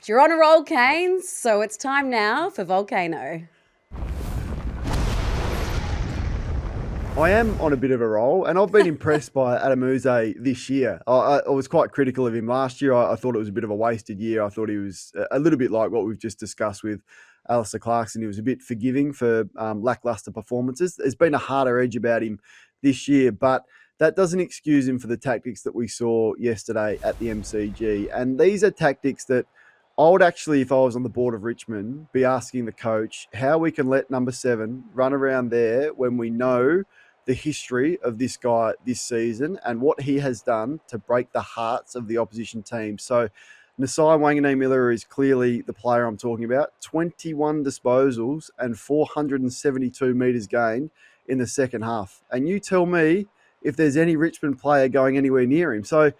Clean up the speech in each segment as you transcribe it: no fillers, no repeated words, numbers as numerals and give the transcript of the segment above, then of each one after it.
You're on a roll, Kane, so it's time now for Volcano. I am on a bit of a roll, and I've been impressed by Adamuzze this year. I was quite critical of him last year. I thought it was a bit of a wasted year. I thought he was a little bit like what we've just discussed with Alistair Clarkson. He was a bit forgiving for lacklustre performances. There's been a harder edge about him this year, but that doesn't excuse him for the tactics that we saw yesterday at the MCG. And these are tactics that I would actually, if I was on the board of Richmond, be asking the coach how we can let number 7 run around there when we know the history of this guy this season and what he has done to break the hearts of the opposition team. So Nasiah Wanganeen-Milera is clearly the player I'm talking about. 21 disposals and 472 metres gained in the second half. And you tell me if there's any Richmond player going anywhere near him. So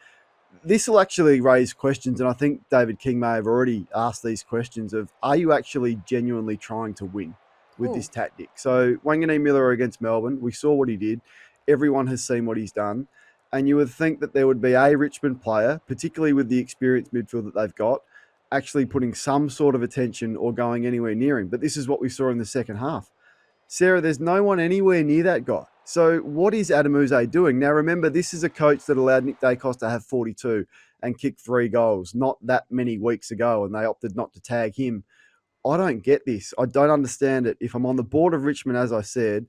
this will actually raise questions, and I think David King may have already asked these questions of, are you actually genuinely trying to win with this tactic? So Wanganeen-Milera against Melbourne, we saw what he did. Everyone has seen what he's done. And you would think that there would be a Richmond player, particularly with the experienced midfield that they've got, actually putting some sort of attention or going anywhere near him. But this is what we saw in the second half. Sarah, there's no one anywhere near that guy. So what is Adamuzze doing? Now, remember, this is a coach that allowed Nick Dacos to have 42 and kick 3 goals not that many weeks ago, and they opted not to tag him. I don't get this. I don't understand it. If I'm on the board of Richmond, as I said,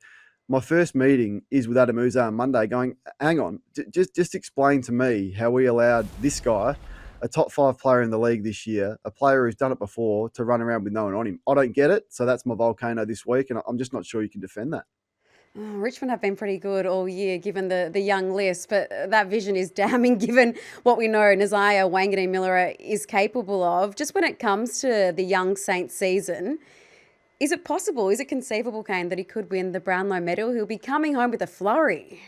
my first meeting is with Adamuzze on Monday going, hang on, just explain to me how we allowed this guy, a top 5 player in the league this year, a player who's done it before, to run around with no one on him. I don't get it. So that's my volcano this week, and I'm just not sure you can defend that. Richmond have been pretty good all year, given the young list, but that vision is damning given what we know Nasiah Wanganeen-Milera is capable of. Just when it comes to the young Saints season, is it possible, is it conceivable, Kane, that he could win the Brownlow medal? He'll be coming home with a flurry.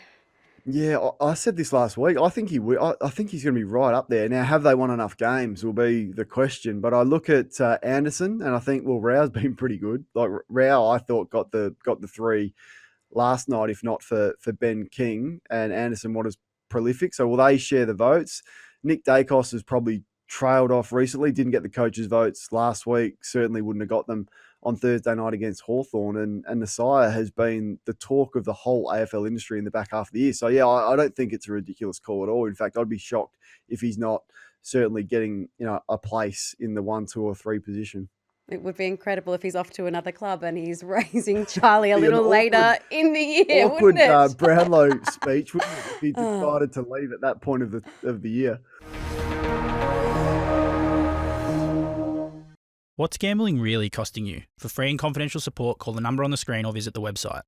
Yeah, I said this last week. I think he will. I think he's going to be right up there. Now, have they won enough games will be the question. But I look at Anderson, and I think, well, Rao's been pretty good. Like Rao, I thought got the 3 last night, if not for Ben King, and Anderson was prolific. So will they share the votes? Nick Dacos has probably trailed off recently, didn't get the coaches' votes last week, certainly wouldn't have got them on Thursday night against Hawthorn. And Nasiah has been the talk of the whole AFL industry in the back half of the year. So, yeah, I don't think it's a ridiculous call at all. In fact, I'd be shocked if he's not certainly getting a place in the 1, 2 or 3 position. It would be incredible if he's off to another club and he's raising Charlie a little later in the year, awkward, wouldn't it? Brownlow speech, wouldn't it, if he decided to leave at that point of the year. What's gambling really costing you? For free and confidential support, call the number on the screen or visit the website.